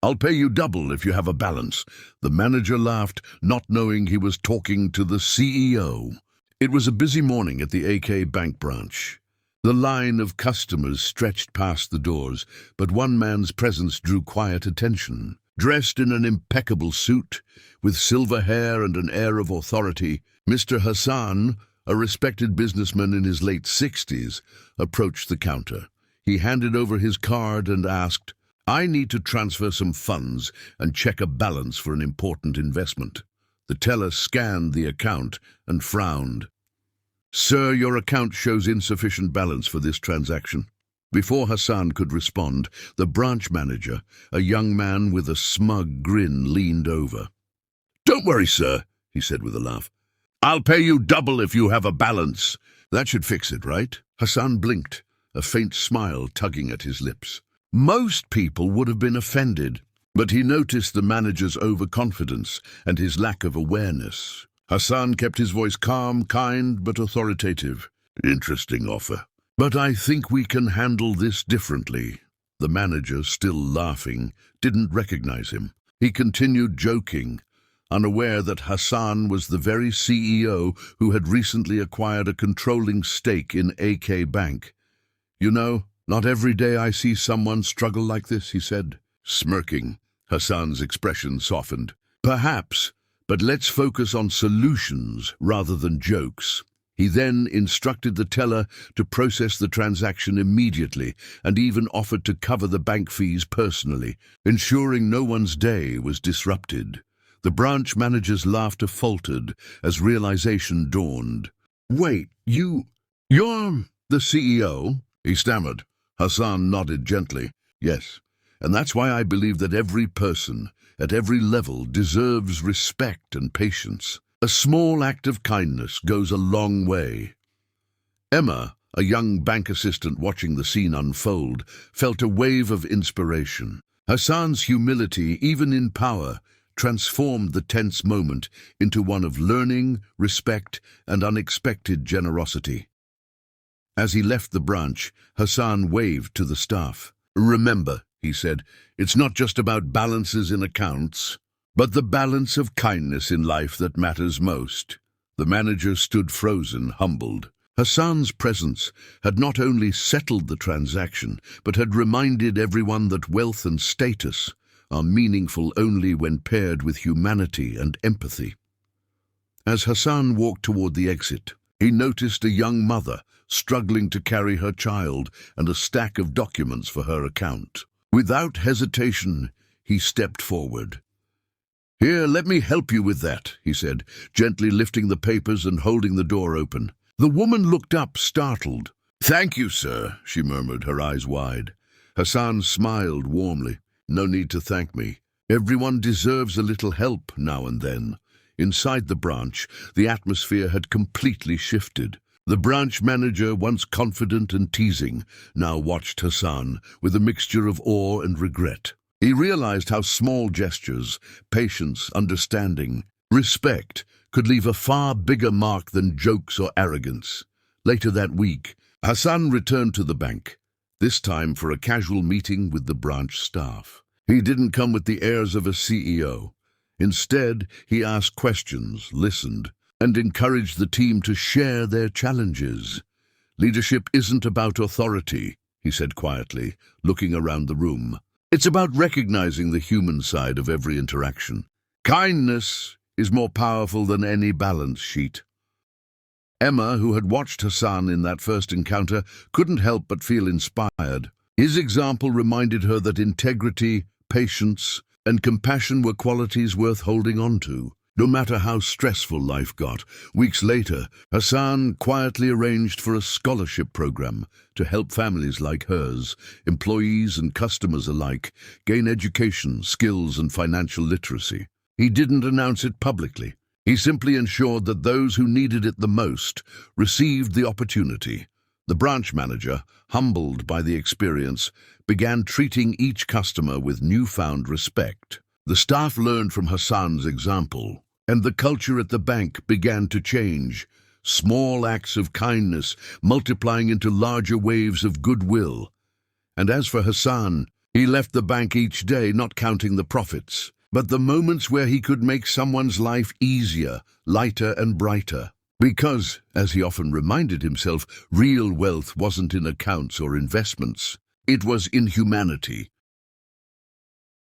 I'll pay you double if you have a balance." The manager laughed, not knowing he was talking to the CEO. It was a busy morning at the AK Bank branch. The line of customers stretched past the doors, but one man's presence drew quiet attention. Dressed in an impeccable suit, with silver hair and an air of authority, Mr. Hassan, a respected businessman in his late 60s, approached the counter. He handed over his card and asked, "I need to transfer some funds and check a balance for an important investment." The teller scanned the account and frowned. "Sir, your account shows insufficient balance for this transaction." Before Hassan could respond, the branch manager, a young man with a smug grin, leaned over. "Don't worry, sir," he said with a laugh. "I'll pay you double if you have a balance. That should fix it, right?" Hassan blinked, a faint smile tugging at his lips. Most people would have been offended, but he noticed the manager's overconfidence and his lack of awareness. Hassan kept his voice calm, kind, but authoritative. "Interesting offer. But I think we can handle this differently." The manager, still laughing, didn't recognize him. He continued joking, unaware that Hassan was the very CEO who had recently acquired a controlling stake in AK Bank. "You know, not every day I see someone struggle like this," he said. Smirking, Hassan's expression softened. "Perhaps, but let's focus on solutions rather than jokes." He then instructed the teller to process the transaction immediately and even offered to cover the bank fees personally, ensuring no one's day was disrupted. The branch manager's laughter faltered as realization dawned. "Wait, you're the CEO?" he stammered. Hassan nodded gently. "Yes, and that's why I believe that every person, at every level, deserves respect and patience. A small act of kindness goes a long way." Emma, a young bank assistant watching the scene unfold, felt a wave of inspiration. Hassan's humility, even in power, transformed the tense moment into one of learning, respect, and unexpected generosity. As he left the branch, Hassan waved to the staff. "Remember," he said, "it's not just about balances in accounts, but the balance of kindness in life that matters most." The manager stood frozen, humbled. Hassan's presence had not only settled the transaction, but had reminded everyone that wealth and status are meaningful only when paired with humanity and empathy. As Hassan walked toward the exit, he noticed a young mother struggling to carry her child and a stack of documents for her account. Without hesitation, he stepped forward. "Here, let me help you with that," he said, gently lifting the papers and holding the door open. The woman looked up, startled. "Thank you, sir," she murmured, her eyes wide. Hassan smiled warmly. "No need to thank me. Everyone deserves a little help now and then." Inside the branch, the atmosphere had completely shifted. The branch manager, once confident and teasing, now watched Hassan with a mixture of awe and regret. He realized how small gestures, patience, understanding, respect could leave a far bigger mark than jokes or arrogance. Later that week, Hassan returned to the bank, this time for a casual meeting with the branch staff. He didn't come with the airs of a CEO. Instead, he asked questions, listened, and encouraged the team to share their challenges. "Leadership isn't about authority," he said quietly, looking around the room. "It's about recognizing the human side of every interaction. Kindness is more powerful than any balance sheet." Emma, who had watched Hassan in that first encounter, couldn't help but feel inspired. His example reminded her that integrity, patience, and compassion were qualities worth holding on to, no matter how stressful life got. Weeks later, Hassan quietly arranged for a scholarship program to help families like hers, employees and customers alike, gain education, skills, and financial literacy. He didn't announce it publicly. He simply ensured that those who needed it the most received the opportunity. The branch manager, humbled by the experience, began treating each customer with newfound respect. The staff learned from Hassan's example, and the culture at the bank began to change, small acts of kindness multiplying into larger waves of goodwill. And as for Hassan, He left the bank each day not counting the profits, but the moments where he could make someone's life easier, lighter and brighter. Because, as he often reminded himself, real wealth wasn't in accounts or investments. It was in humanity,